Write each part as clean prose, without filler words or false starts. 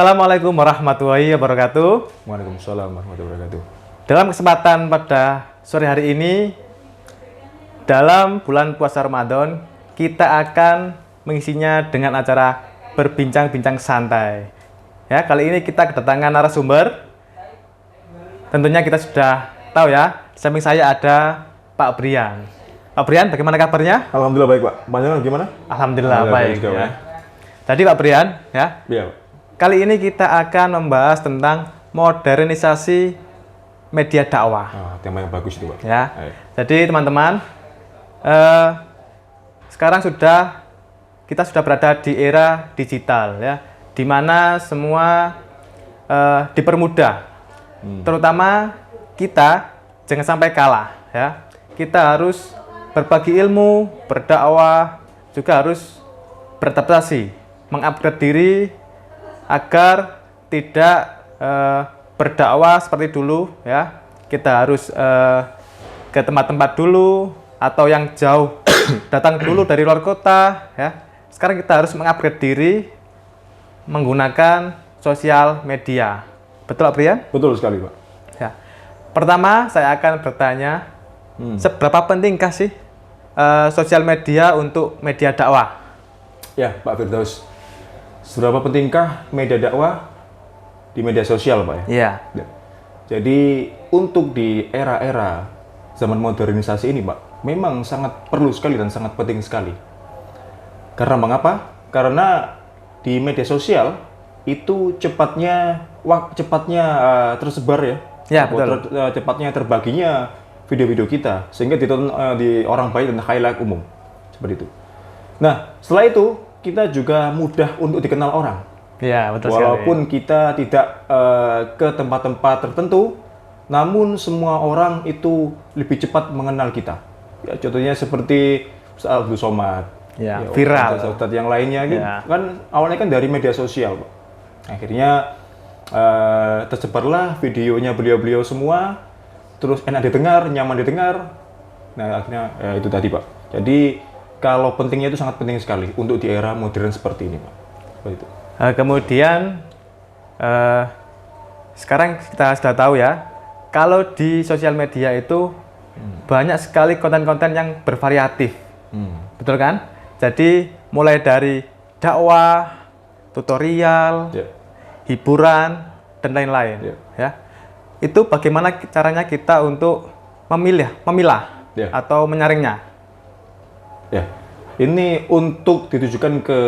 Assalamualaikum warahmatullahi wabarakatuh. Waalaikumsalam warahmatullahi wabarakatuh. Dalam kesempatan pada sore hari ini, dalam bulan puasa Ramadan, kita akan mengisinya dengan acara berbincang-bincang santai. Ya, kali ini kita kedatangan narasumber. Tentunya kita sudah tahu ya, di samping saya ada Pak Brian. Pak Brian, bagaimana kabarnya? Alhamdulillah baik, Pak. Panjang gimana? Alhamdulillah baik. juga, Ya. Pak. Jadi Pak Brian, ya. Iya, Pak. Kali ini kita akan membahas tentang modernisasi media dakwah. Tema yang bagus itu, Pak. Ya. Ayo. Jadi teman-teman, sekarang kita sudah berada di era digital, ya, di mana semua dipermudah. Terutama kita jangan sampai kalah, ya. Kita harus berbagi ilmu, berdakwah, juga harus beradaptasi, mengupgrade diri agar tidak berdakwah seperti dulu, ya. Kita harus ke tempat-tempat dulu atau yang jauh datang dulu dari luar kota, ya. Sekarang kita harus mengupgrade diri menggunakan sosial media. Betul, Pak Brian? Betul sekali, Pak. Ya. Pertama, saya akan bertanya, seberapa pentingkah sih sosial media untuk media dakwah? Ya, Pak Firdaus. Seberapa pentingkah media dakwah di media sosial, Pak? Iya. Ya. Jadi, untuk di era-era zaman modernisasi ini, Pak, memang sangat perlu sekali dan sangat penting sekali. Karena mengapa? Karena di media sosial itu cepatnya tersebar ya. Ya, betul. Cepatnya terbaginya video-video kita sehingga ditonton di orang banyak dan khalayak umum. Seperti itu. Nah, setelah itu kita juga mudah untuk dikenal orang. Iya, betul Walaupun sekali. kita tidak ke tempat-tempat tertentu, namun semua orang itu lebih cepat mengenal kita. Ya, contohnya seperti Ustaz Abdul Somad, Ya, viral. Ustaz yang lainnya gitu. Ya. Kan awalnya kan dari media sosial, Pak. Akhirnya tersebarlah videonya beliau-beliau semua, terus enak didengar, nyaman didengar. Nah, akhirnya ya itu tadi, Pak. Jadi kalau pentingnya itu sangat penting sekali untuk di era modern seperti ini, Pak. Seperti itu. Kemudian sekarang kita sudah tahu ya, kalau di sosial media itu banyak sekali konten-konten yang bervariatif, betul kan? Jadi mulai dari dakwah, tutorial, Ya. hiburan dan lain-lain, ya. Itu bagaimana caranya kita untuk memilah, Ya. atau menyaringnya? Ya, ini untuk ditujukan ke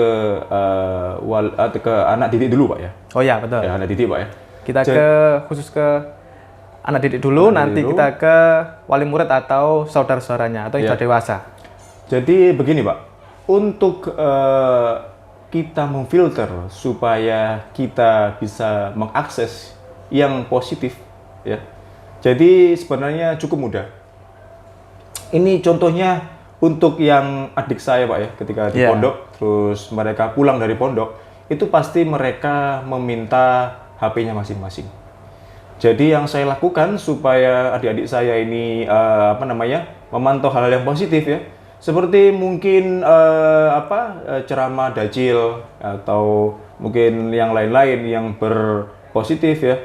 anak didik dulu, Pak ya. Oh ya, betul. Ya, anak didik, Pak ya. Kita khusus ke anak didik dulu, Anak nanti didik dulu. kita ke wali murid atau saudara-saudaranya atau yang Ya. sudah dewasa. Jadi begini, Pak, untuk kita memfilter supaya kita bisa mengakses yang positif, ya. Jadi sebenarnya cukup mudah. Ini contohnya untuk yang adik saya, Pak ya, ketika di Ya. pondok, terus mereka pulang dari pondok, itu pasti mereka meminta HP-nya masing-masing. Jadi yang saya lakukan supaya adik-adik saya ini memantau hal-hal yang positif ya, seperti mungkin ceramah dajil atau mungkin yang lain-lain yang berpositif ya.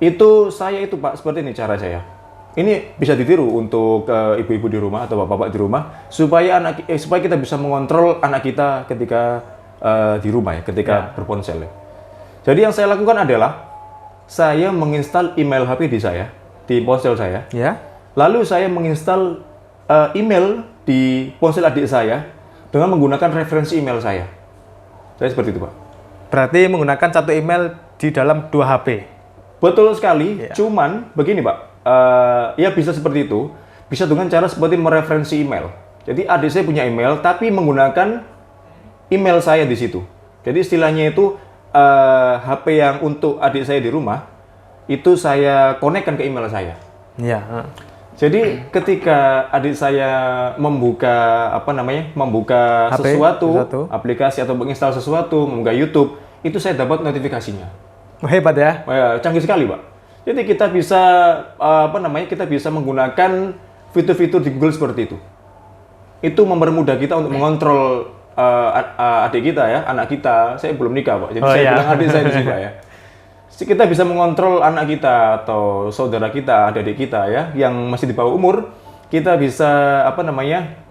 Itu Pak, seperti ini cara saya. Ini bisa ditiru untuk ibu-ibu di rumah atau bapak-bapak di rumah supaya supaya kita bisa mengontrol anak kita ketika di rumah ya, ketika berponsel ya. Jadi yang saya lakukan adalah saya menginstal email HP di ponsel saya. Ya. Lalu saya menginstal email di ponsel adik saya dengan menggunakan referensi email saya. Saya seperti itu, Pak. Berarti menggunakan satu email di dalam 2 HP. Betul sekali. Ya. Cuman begini, Pak. Ya bisa seperti itu. Bisa dengan cara seperti mereferensi email. Jadi adik saya punya email, tapi menggunakan email saya di situ. Jadi istilahnya itu HP yang untuk adik saya di rumah itu saya konekkan ke email saya. Iya. Jadi ketika adik saya membuka HP, sesuatu, aplikasi atau menginstal sesuatu, membuka YouTube, itu saya dapat notifikasinya. Hebat ya. Canggih sekali, Pak. Jadi kita bisa kita bisa menggunakan fitur-fitur di Google seperti itu. Itu mempermudah kita untuk mengontrol adik kita ya, anak kita, saya belum nikah Pak, jadi Oh, saya iya. bilang adik saya di sini Pak ya. Kita bisa mengontrol anak kita atau saudara kita, adik kita ya, yang masih di bawah umur, kita bisa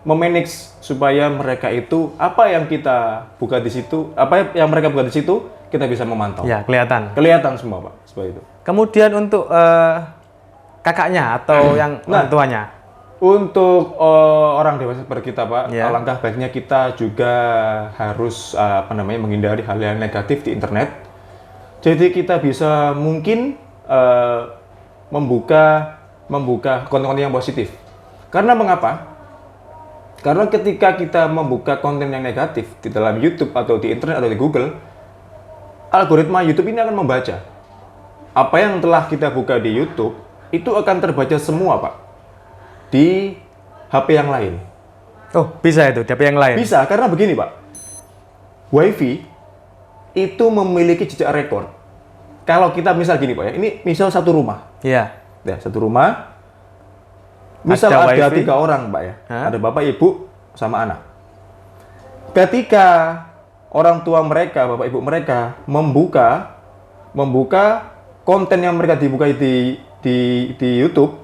memanage supaya mereka itu apa yang kita buka di situ, apa yang mereka buka di situ, kita bisa memantau. Ya, kelihatan. Kelihatan semua Pak, seperti itu. Kemudian untuk kakaknya atau yang orang tuanya. Untuk orang dewasa seperti kita Pak, Ya. alangkah baiknya kita juga harus menghindari hal yang negatif di internet. Jadi kita bisa mungkin membuka konten-konten yang positif. Karena mengapa? Karena ketika kita membuka konten yang negatif di dalam YouTube atau di internet atau di Google, algoritma YouTube ini akan membaca. Apa yang telah kita buka di YouTube itu akan terbaca semua Pak di HP yang lain. Oh, bisa itu, HP yang lain. Bisa, karena begini Pak. WiFi itu memiliki jejak rekor. Kalau kita misal gini Pak ya, ini misal satu rumah. Iya. Ya, satu rumah. Misal Ada ada WiFi. 3 orang Pak ya. Hah? Ada bapak, ibu, sama anak. Ketika orang tua mereka, bapak ibu mereka membuka konten yang mereka dibuka di YouTube,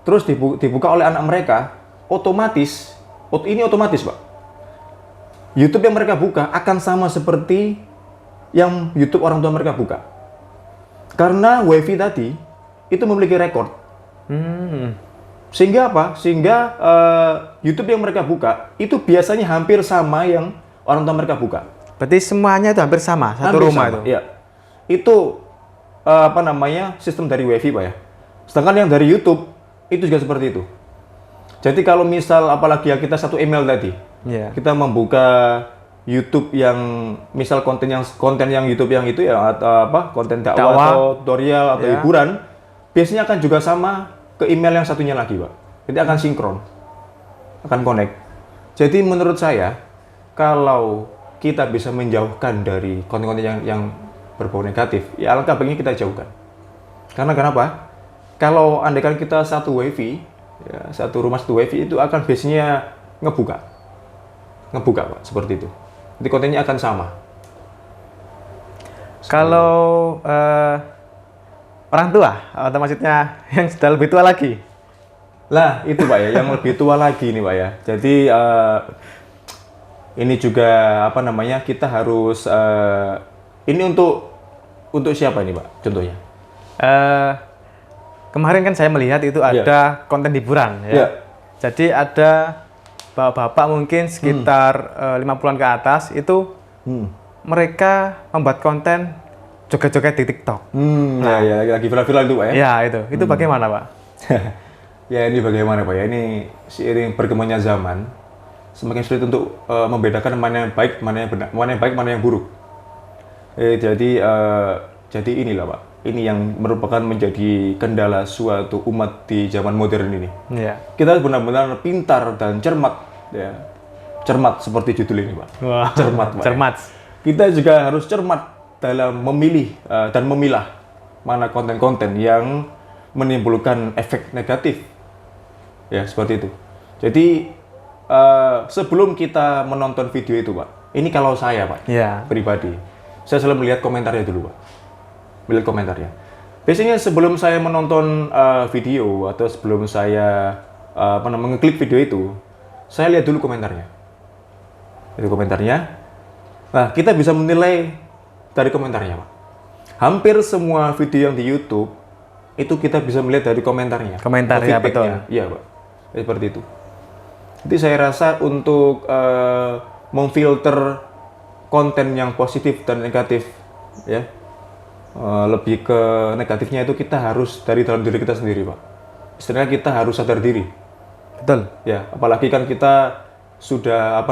terus dibuka oleh anak mereka, otomatis Pak. YouTube yang mereka buka akan sama seperti yang YouTube orang tua mereka buka. Karena WiFi tadi itu memiliki rekor. Sehingga apa? Sehingga YouTube yang mereka buka itu biasanya hampir sama yang orang tua mereka buka. Berarti semuanya itu hampir sama, satu Hampir rumah sama, itu. Iya. Itu sistem dari WiFi Pak ya. Sedangkan yang dari YouTube itu juga seperti itu. Jadi kalau misal apalagi ya kita satu email tadi, Iya. kita membuka YouTube yang misal konten yang YouTube yang itu ya atau konten dakwah Dakwah. atau tutorial atau Ya. hiburan, biasanya akan juga sama ke email yang satunya lagi Pak. Jadi akan sinkron, akan connect. Jadi menurut saya kalau kita bisa menjauhkan dari konten-konten yang berbau negatif, ya alangkah baiknya kita jauhkan. Karena kenapa? Kalau andaikan kita satu WiFi, ya, satu rumah satu WiFi itu akan biasanya ngebuka Pak, seperti itu. Jadi kontennya akan sama. Kalau orang tua, atau maksudnya yang sudah lebih tua lagi. Lah itu Pak ya, yang lebih tua lagi nih Pak ya. Jadi ini juga kita harus ini untuk siapa ini Pak? Contohnya? Kemarin kan saya melihat itu ada konten hiburan ya. Iya. Jadi ada bapak-bapak mungkin sekitar 50-an ke atas itu mereka membuat konten joget-joget di TikTok. Ya, lagi viral-viral itu Pak ya? Ya itu bagaimana Pak? Ya ini bagaimana Pak ya? Ini seiring berkembangnya zaman, semakin sulit untuk membedakan mana yang baik, mana yang benar, mana yang baik, mana yang buruk. Jadi inilah Pak, ini yang merupakan menjadi kendala suatu umat di zaman modern ini. Iya. Kita benar-benar pintar dan cermat, ya. Cermat seperti judul ini Pak. Wah, Cermat Pak. cermat. Kita juga harus cermat dalam memilih dan memilah mana konten-konten yang menimbulkan efek negatif. Ya, seperti itu. Jadi sebelum kita menonton video itu, Pak, ini kalau saya, Pak, Iya. pribadi, saya selalu melihat komentarnya dulu, Pak. Melihat komentarnya. Biasanya sebelum saya menonton video atau sebelum saya mengeklik video itu, saya lihat dulu komentarnya. Itu komentarnya. Nah, kita bisa menilai dari komentarnya, Pak. Hampir semua video yang di YouTube itu kita bisa melihat dari komentarnya. Komentar, atau ya, feedbacknya. betul. Iya, Pak. Seperti itu. Jadi saya rasa untuk memfilter konten yang positif dan negatif, ya, lebih ke negatifnya itu kita harus dari dalam diri kita sendiri, Pak. Istilahnya kita harus sadar diri. Betul. Ya, apalagi kan kita sudah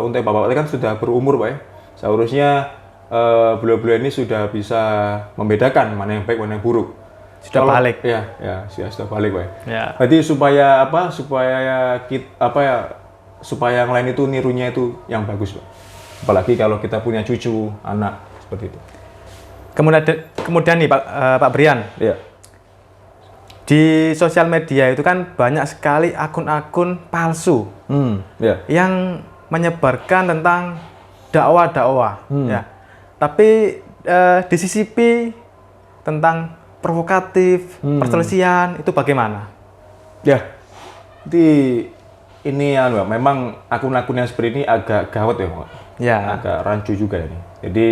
untuk bapak-bapak kan sudah berumur, Pak ya. Seharusnya beliau-beliau ini sudah bisa membedakan mana yang baik, mana yang buruk. Sudah balik. Ya, sudah balik, Pak. Ya. Jadi supaya supaya yang lain itu nirunya itu yang bagus, Pak. Apalagi kalau kita punya cucu, anak seperti itu. Kemudian nih Pak Brian, Iya. di sosial media itu kan banyak sekali akun-akun palsu Ya. yang menyebarkan tentang dakwah ya. Tapi disisipi tentang provokatif, perselisihan itu bagaimana? Ya, ini ya, memang akun-akun yang seperti ini agak gawat ya, Pak. Ya. Agak rancu juga ini. Jadi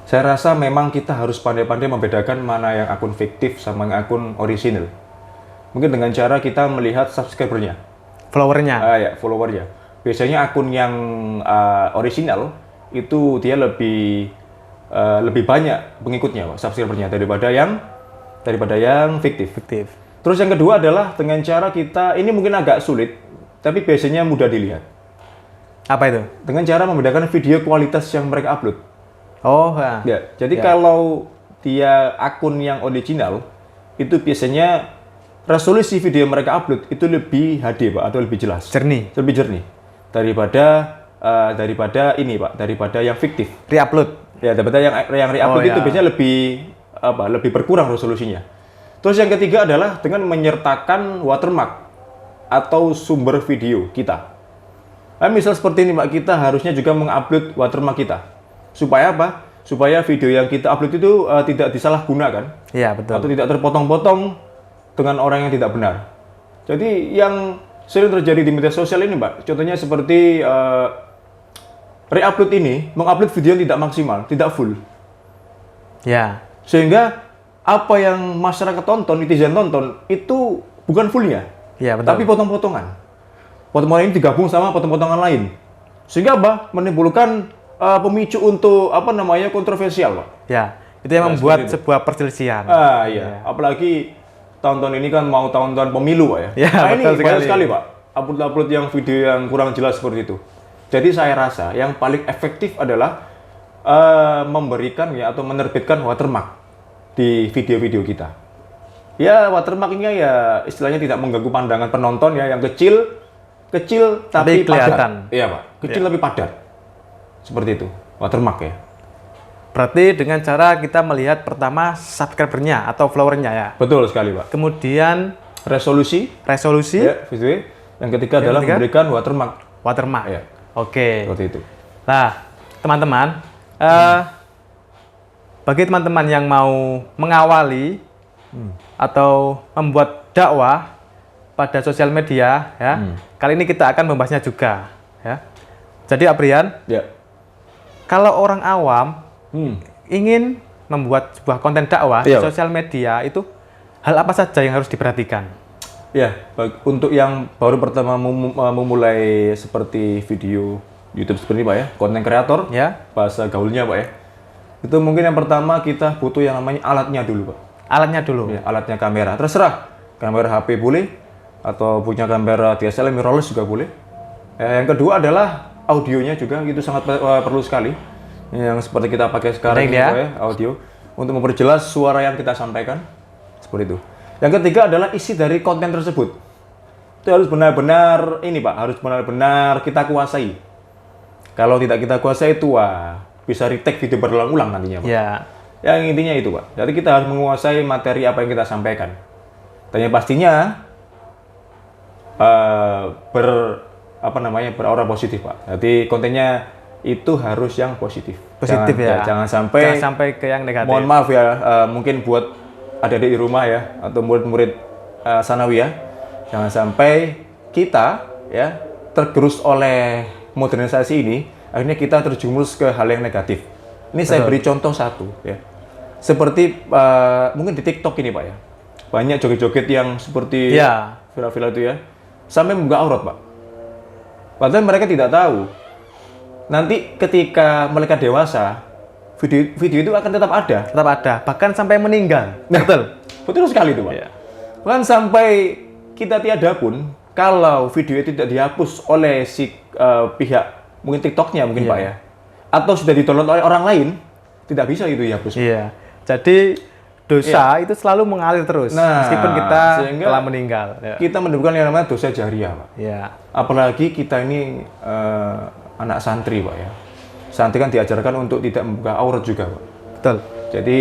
saya rasa memang kita harus pandai-pandai membedakan mana yang akun fiktif sama yang akun orisinil. Mungkin dengan cara kita melihat subscribernya, Followernya. ya, followernya. Biasanya akun yang orisinal itu dia lebih banyak pengikutnya, Pak, subscribernya daripada yang fiktif. Terus yang kedua adalah dengan cara kita, ini mungkin agak sulit, tapi biasanya mudah dilihat. Apa itu? Dengan cara membedakan video kualitas yang mereka upload. Oh, Ya, jadi kalau dia akun yang original, itu biasanya resolusi video yang mereka upload itu lebih HD, Pak, atau lebih jelas. Lebih jernih. Daripada ini, Pak, daripada yang fiktif. Reupload. Ya, daripada yang reupload itu biasanya lebih berkurang resolusinya. Terus yang ketiga adalah dengan menyertakan watermark atau sumber video kita. Nah, misal seperti ini, Pak, kita harusnya juga mengupload watermark kita. Supaya apa? Supaya video yang kita upload itu tidak disalahgunakan. Iya, betul. Atau tidak terpotong-potong dengan orang yang tidak benar. Jadi yang sering terjadi di media sosial ini, Mbak, contohnya seperti reupload ini, mengupload video yang tidak maksimal, tidak full. Ya. Sehingga apa yang masyarakat tonton, netizen tonton, itu bukan fullnya. Iya, betul. Tapi potong-potongan. Potongan ini digabung sama potong-potongan lain. Sehingga apa? Menimbulkan pemicu untuk kontroversial, Pak. Ya, itu yang membuat sebuah perselisihan. Iya. Apalagi tahun-tahun ini kan mau tahun-tahun pemilu, Pak, ya. Ya, Nah, ini betul banyak sekali, Pak. Upload yang video yang kurang jelas seperti itu. Jadi saya rasa yang paling efektif adalah memberikan ya atau menerbitkan watermark di video-video kita. Ya, watermark ini ya istilahnya tidak mengganggu pandangan penonton ya, yang kecil tapi kelihatan. padat. Iya, Pak. Kecil tapi padat. Seperti itu, watermark ya. Berarti dengan cara kita melihat pertama subscribernya atau followernya ya. Betul sekali, Pak. Kemudian resolusi ya, video. Yang ketiga adalah memberikan watermark. Ya. Oke. Seperti itu. Nah, teman-teman, bagi teman-teman yang mau mengawali atau membuat dakwah pada sosial media ya, kali ini kita akan membahasnya juga ya. Jadi Aprian, ya. Kalau orang awam ingin membuat sebuah konten dakwah di sosial media, itu hal apa saja yang harus diperhatikan? Ya, untuk yang baru pertama memulai seperti video YouTube seperti ini, Pak, ya, konten kreator, ya, bahasa gaulnya, Pak, ya. Itu mungkin yang pertama kita butuh yang namanya alatnya dulu, Pak. Alatnya dulu? Ya, alatnya kamera, terserah. Kamera HP boleh, atau punya kamera DSLR mirrorless juga boleh. Yang kedua adalah audionya juga, itu sangat perlu sekali. Yang seperti kita pakai sekarang ini, Pak, ya, audio. Untuk memperjelas suara yang kita sampaikan, seperti itu. Yang ketiga adalah isi dari konten tersebut. Itu harus benar-benar ini, Pak, harus benar-benar kita kuasai. Kalau tidak kita kuasai itu bisa retake video berulang-ulang nantinya, Pak. Ya. Yang intinya itu, Pak. Jadi kita harus menguasai materi apa yang kita sampaikan. Dan yang pastinya beraura positif, Pak. Jadi kontennya itu harus yang positif. Jangan sampai ke yang negatif. Mohon maaf ya, mungkin buat adik-adik di rumah ya, atau murid-murid sanawiyah, jangan sampai kita ya tergerus oleh modernisasi ini, akhirnya kita terjumus ke hal yang negatif. Ini saya beri contoh satu ya, seperti mungkin di TikTok ini, Pak, ya, banyak joget-joget yang seperti viral-viral itu ya, sampai membuka aurat, Pak. Padahal mereka tidak tahu nanti ketika mereka dewasa, video itu akan tetap ada, bahkan sampai meninggal. Nah, betul sekali itu, Pak. Ya. Bahkan sampai kita tiada pun, kalau video itu tidak dihapus oleh si pihak mungkin TikToknya mungkin, Pak, ya, atau sudah didownload oleh orang lain, tidak bisa itu dihapus. Iya. Jadi dosa itu selalu mengalir terus, meskipun kita telah meninggal. Ya. Kita menimbulkan yang namanya dosa jariah, Pak. Ya. Apalagi kita ini anak santri, Pak, ya. Santri kan diajarkan untuk tidak membuka aurat juga, Pak. Betul. Jadi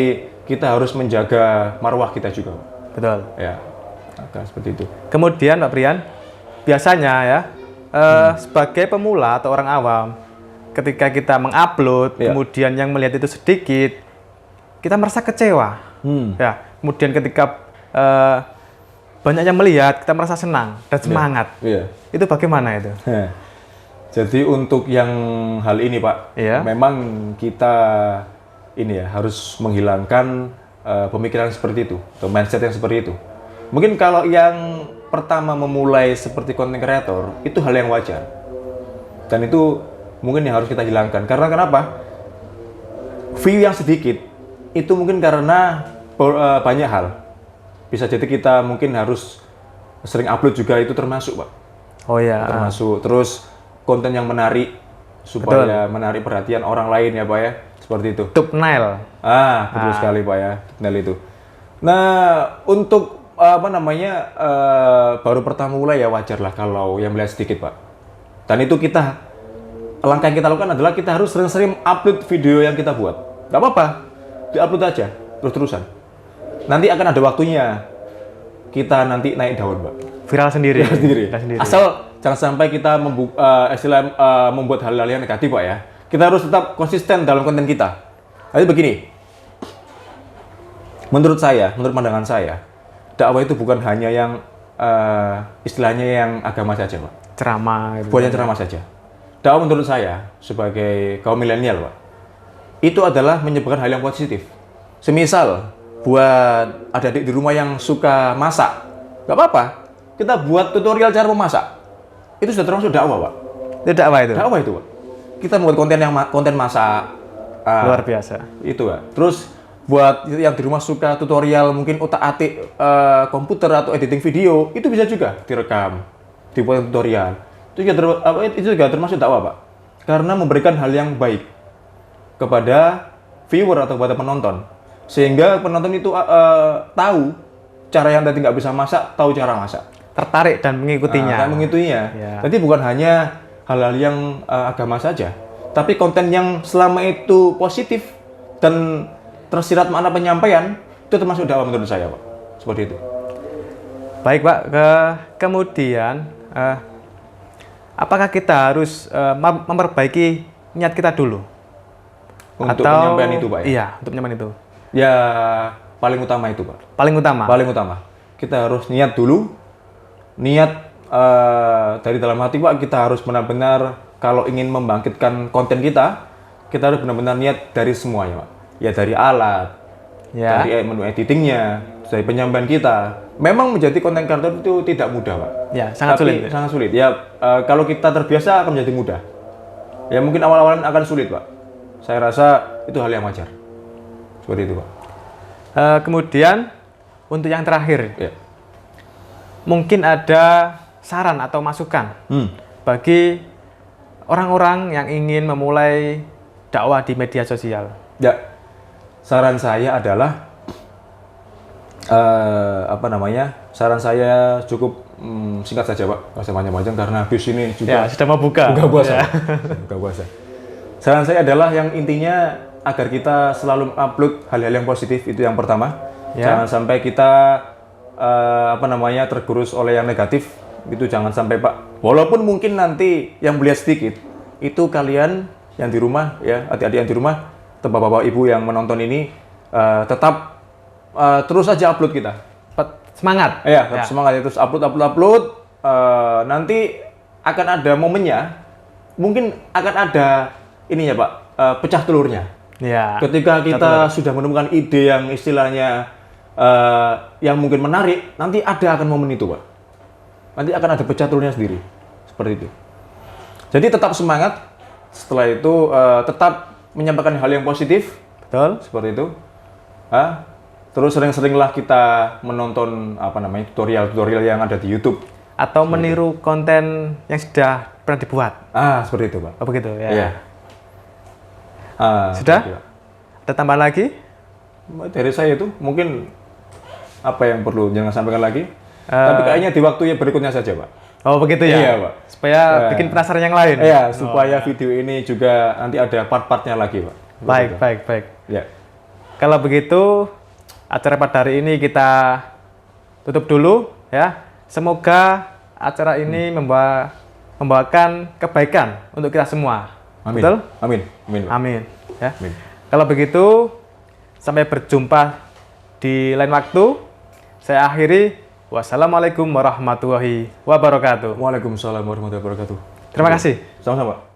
kita harus menjaga marwah kita juga, Pak. Betul. Ya, akan seperti itu. Kemudian, Pak Brian, biasanya ya sebagai pemula atau orang awam, ketika kita mengupload, Iya. kemudian yang melihat itu sedikit, kita merasa kecewa. Ya, kemudian ketika banyak yang melihat, kita merasa senang dan semangat. Iya. Itu bagaimana itu? Jadi untuk yang hal ini Pak, Iya. memang kita ini ya harus menghilangkan pemikiran seperti itu atau mindset yang seperti itu. Mungkin kalau yang pertama memulai seperti content creator itu hal yang wajar dan itu mungkin yang harus kita hilangkan. Karena kenapa? View yang sedikit itu mungkin karena banyak hal. Bisa jadi kita mungkin harus sering upload juga itu termasuk Pak. Oh ya. Termasuk terus konten yang menarik supaya menarik perhatian orang lain ya Pak ya, seperti itu. Thumbnail. Betul sekali Pak ya, thumbnail itu. Nah untuk baru pertama mulai ya wajar lah kalau yang melihat sedikit Pak. Dan itu langkah yang kita lakukan adalah kita harus sering-sering upload video yang kita buat. Gak apa-apa, di-upload aja terus-terusan. Nanti akan ada waktunya kita nanti naik daun Pak. Viral sendiri. Viral sendiri. Asal jangan sampai kita membuat hal-hal yang negatif Pak ya. Kita harus tetap konsisten dalam konten kita. Jadi begini, menurut pandangan saya, dakwah itu bukan hanya yang istilahnya yang agama saja Pak. Ceramah. Gitu. Bukan yang ceramah saja. Dakwah menurut saya sebagai kaum milenial Pak, itu adalah menyebarkan hal yang positif. Semisal buat adik-adik di rumah yang suka masak, nggak apa-apa. Kita buat tutorial cara memasak. Itu sudah termasuk dakwah, Pak. Itu dakwah itu. Dakwah itu, Pak. Kita membuat konten masak. Luar biasa. Itu, Pak. Terus buat yang di rumah suka tutorial mungkin otak-atik komputer atau editing video, itu bisa juga direkam, dibuat tutorial. Itu juga termasuk dakwah, Pak. Karena memberikan hal yang baik kepada viewer atau kepada penonton. Sehingga penonton itu tahu cara yang tadi nggak bisa masak, tahu cara masak. Tertarik dan mengikutinya. Ya. Jadi bukan hanya hal-hal yang agama saja, tapi konten yang selama itu positif dan tersirat makna penyampaian, itu termasuk dakwah menurut saya, Pak. Seperti itu. Baik, Pak. Kemudian, apakah kita harus memperbaiki niat kita dulu? Untuk penyampaian itu, Pak? Iya, untuk penyampaian itu. Ya, paling utama itu, Pak. Paling utama? Paling utama. Kita harus niat dulu. Niat dari dalam hati, Pak. Kita harus benar-benar, kalau ingin membangkitkan konten kita harus benar-benar niat dari semuanya, Pak. Ya, dari alat, dari menu editingnya, dari penyampaian kita. Memang menjadi konten kreator itu tidak mudah, Pak. Ya, sangat sulit. Sangat sulit. Ya, kalau kita terbiasa akan menjadi mudah. Ya, mungkin awal-awal akan sulit, Pak. Saya rasa itu hal yang wajar. Seperti itu, Pak. Kemudian, untuk yang terakhir, Ya. mungkin ada saran atau masukan bagi orang-orang yang ingin memulai dakwah di media sosial. Ya, saran saya adalah saran saya cukup singkat saja, Pak. Nggak usah panjang-panjang karena habis ini juga sudah mau buka puasa. Buka puasa. Saran saya adalah yang intinya agar kita selalu upload hal-hal yang positif, itu yang pertama. Jangan sampai kita tergerus oleh yang negatif, itu jangan sampai, Pak. Walaupun mungkin nanti yang melihat sedikit, itu kalian yang di rumah ya, adik-adik yang di rumah, atau bapak-bapak ibu yang menonton ini tetap terus saja upload kita. Semangat. Tetap semangat ya, terus upload. Nanti akan ada momennya, mungkin akan ada ininya, Pak, pecah telurnya. Ya. Ketika kita sudah menemukan ide yang istilahnya yang mungkin menarik, nanti akan momen itu, Pak. Nanti akan ada pecah telurnya sendiri, seperti itu. Jadi tetap semangat. Setelah itu tetap menyampaikan hal yang positif, Betul. seperti itu. Terus sering-seringlah kita menonton tutorial-tutorial yang ada di YouTube. Atau meniru konten yang sudah pernah dibuat. Seperti itu, Pak. Oh begitu ya. Iya. Sudah? Gitu, Pak. Ada tambahan lagi? Dari saya itu mungkin apa yang perlu jangan sampaikan lagi. Tapi kayaknya di waktu yang berikutnya saja, Pak. Oh begitu ya? Iya, Pak. Supaya bikin penasaran yang lain? Iya, supaya video ini juga nanti ada part-partnya lagi, Pak. Baik. Ya. Kalau begitu, acara pada hari ini kita tutup dulu ya. Semoga acara ini membawa membawakan kebaikan untuk kita semua. Amin. Betul? Amin. Amin. Pak. Amin. Ya. Amin. Kalau begitu, sampai berjumpa di lain waktu. Saya akhiri. Wassalamualaikum warahmatullahi wabarakatuh. Waalaikumsalam warahmatullahi wabarakatuh. Terima kasih. Sama-sama.